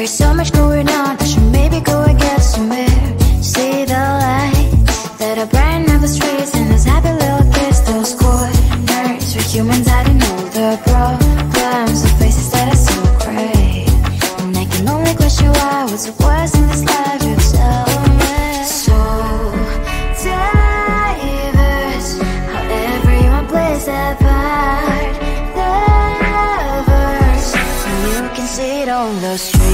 there's so much going on, I should maybe go and get somewhere. See the lights that are brighten up the streets, and those happy little kids, those corners where humans hiding all the problems, the faces that are so great. And I can only question why, what's the worst in this life? You tell me. So diverse, how everyone plays their part. Lovers, and you can see it on the streets.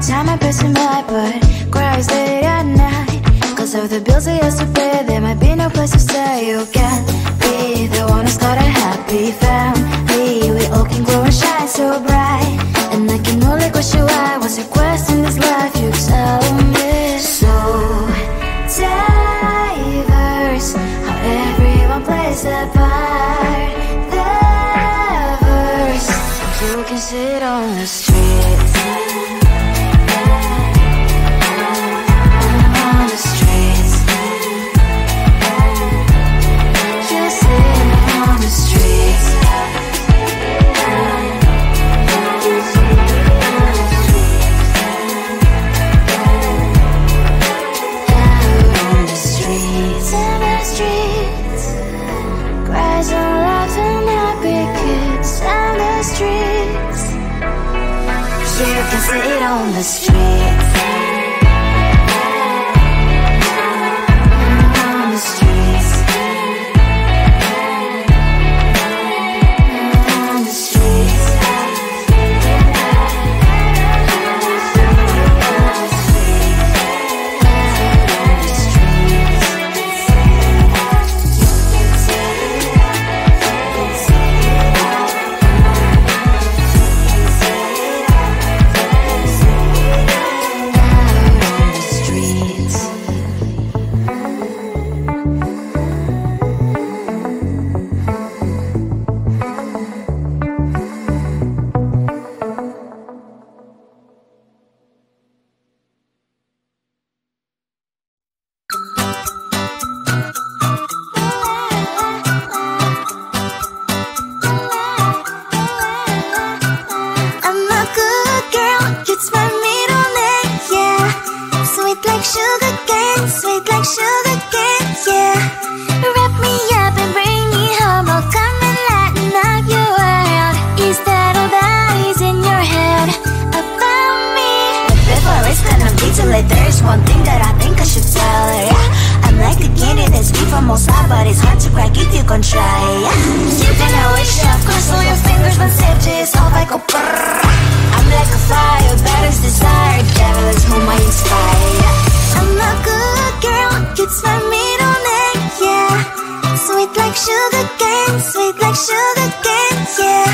Time I pass him by, but cries late at night. Cause of the bills I used to pay, there might be no place to stay. You can be the one who's got a happy family. We all can grow and shine so bright. And I can only question why, what's your quest in this life? You tell me. So diverse, how everyone plays their part. Lovers, you can sit on the streets. You can sit on the streets. On the streets. On the streets. There's one thing that I think I should tell her, yeah. I'm like a candy that's sweet from all sides, but it's hard to crack if you can try, yeah. You can always shove, cross all your fingers when safety is off, I go brrrr. I'm like a fire, batter's desire, devil is whom I inspire, yeah. I'm a good girl, it's my middle name, yeah. Sweet like sugar cane, sweet like sugar cane, yeah.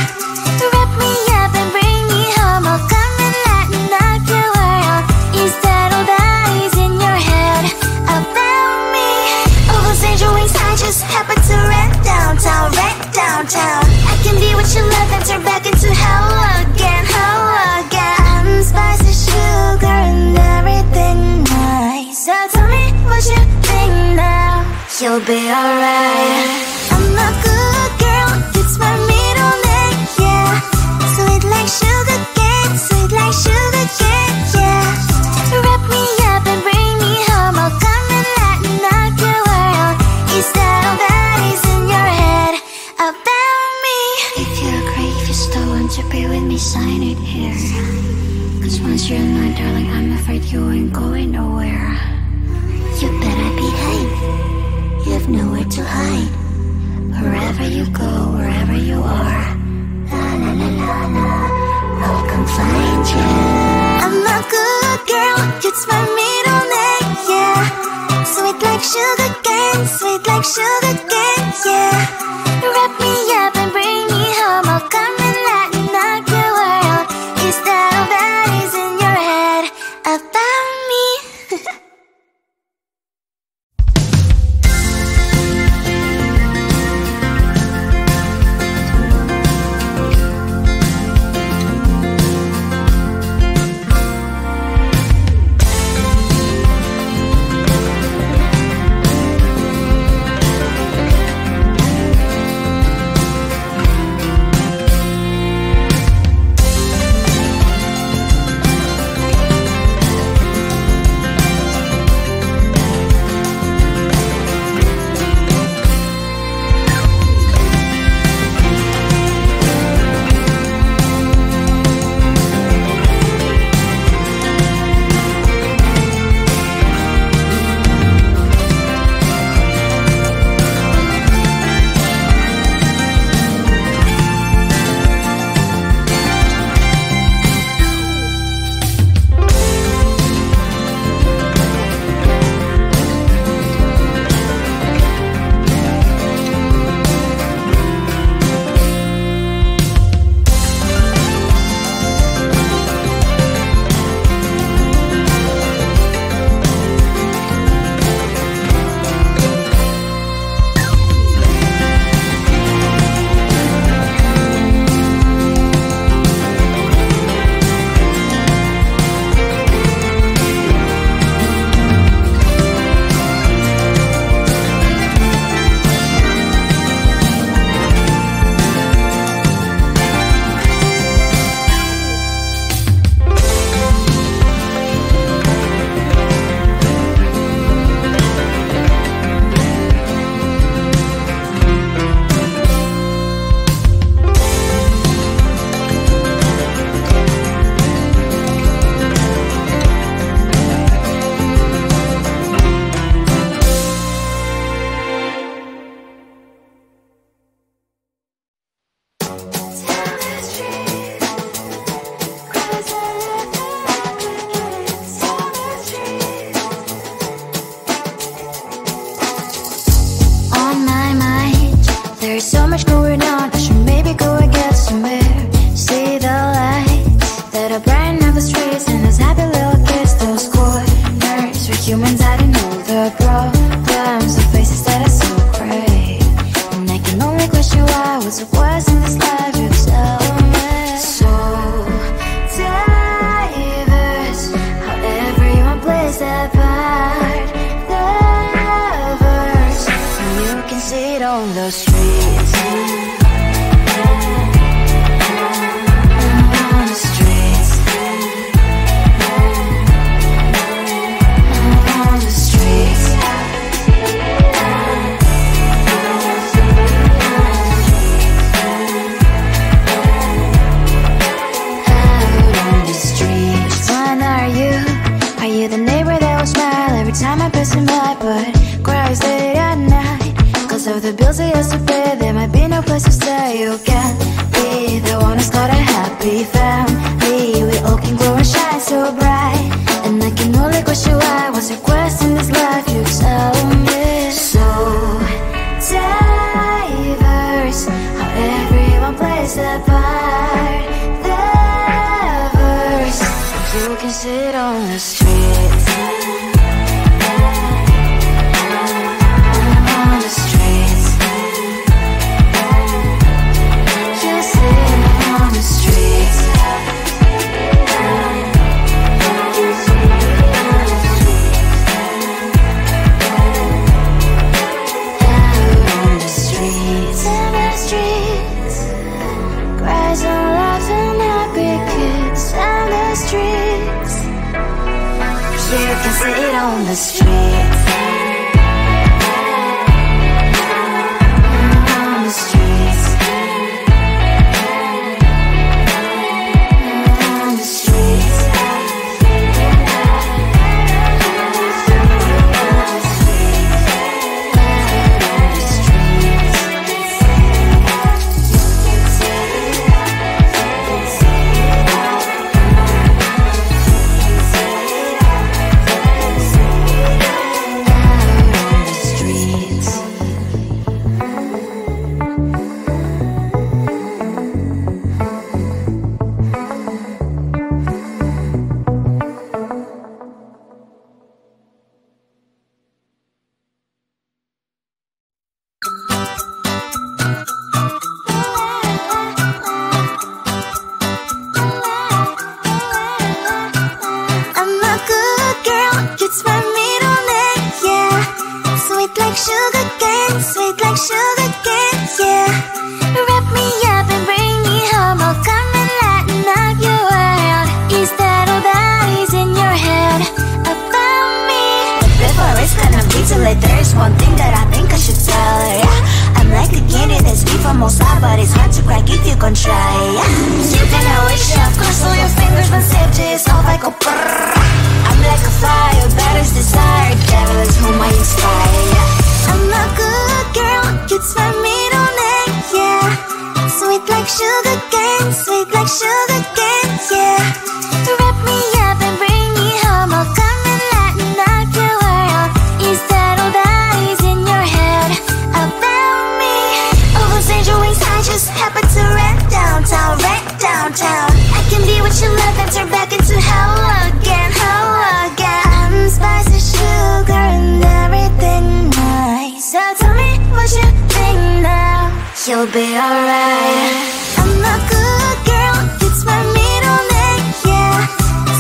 Wrap me up and bring me home, I'll come and lighten up your world. Is that all that is in your head about me? Those angel wings I just happen to rent downtown, I can be what you love and turn back into hell again, I'm spicy sugar and everything nice. So tell me what you think now, you'll be alright. I'm a good girl, it's my middle name, yeah. Sweet like sugar cane, sweet like sugar cane, yeah. Wrap me up and bring me home, I'll come and lighten up your world. Is that all that is in your head about me? If you agree, if you still want to be with me, sign it here. Cause once you're mine, darling, I'm afraid you ain't going nowhere. You better behave, you have nowhere to hide. Wherever you go, wherever you are, la la la la la, I'll come find you. I'm a good girl, it's my middle name, yeah. Sweet like sugar cane, sweet like sugar cane, yeah. Wrap me up and bring me home, I'll come and lighten up your world. Is that all that is in your head about me? humans hiding all the problems, the faces that are so crave. And I can only question why, what's the worst in this life, you tell me. So diverse, how everyone plays their part. Diverse, and you can see it on the streets. On the streets. On the streets. Out on the streets. Which one are you? Are you the neighbor that will smile every time I pass him by, but cries late at night? Cause of the bills he has to pay, there might be no place to stay. You can't be the one who's got a happy family. We all can glow and shine so bright. And I can only question why, what's your quest in this life, you tell me. So diverse, how everyone plays their part. Diverse, you can sit on the streets. On the streets. You sit on the streets. Out on the streets. In the streets. Cries and laughs and happy kids. On the streets. You can sit on the streets. On the streets. On the streets. I'm a good girl, it's my middle name, yeah. Sweet like sugar cane, sweet like sugar cane, yeah. Wrap me up and bring me home, I'll come and lighten up your world. Is that all that is in your head about me? Before it's gonna be too late, there's one thing that I think I should tell her, yeah. I'm like a candy that's sweet from outside, but it's hard to crack if you can try, yeah. You can always shove, cross all your fingers when safety is off, I go brrrr. I'm like a fire, battles desire, devil is whom I inspire, yeah. I'm a good girl, it's my middle name, yeah. Sweet like sugar cane, sweet like sugar cane, yeah. Wrap me up and bring me home, I'll come and lighten up your world. Is that all that is in your head about me? All those angel wings I just happen to rent downtown, rent downtown. I can be what you love and turn back into hell again, hell again. I'm spicy sugar and everything nice. So tell me what you think now, you'll be alright. I'm a good girl, it's my middle name, yeah.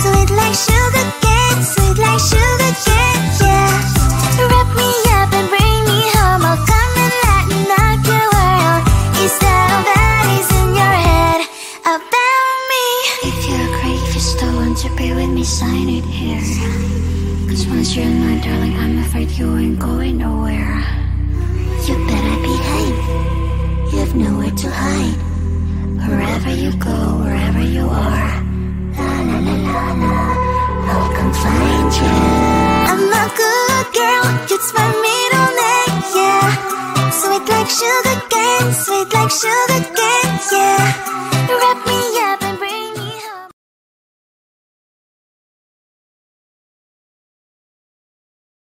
Sweet like sugar cane, sweet like sugar cane, yeah. Wrap me up and bring me home, I'll come and lighten up your world. Is that all that is in your head about me? If you're great, if you still want to be with me, sign it here. Cause once you're mine, darling, I'm afraid you ain't going nowhere. You better behave, you have nowhere to hide. Wherever you go, wherever you are, la la la la la, I'll come find you. I'm a good girl, it's my middle name, yeah. Sweet like sugar cane, sweet like sugar cane, yeah. Wrap me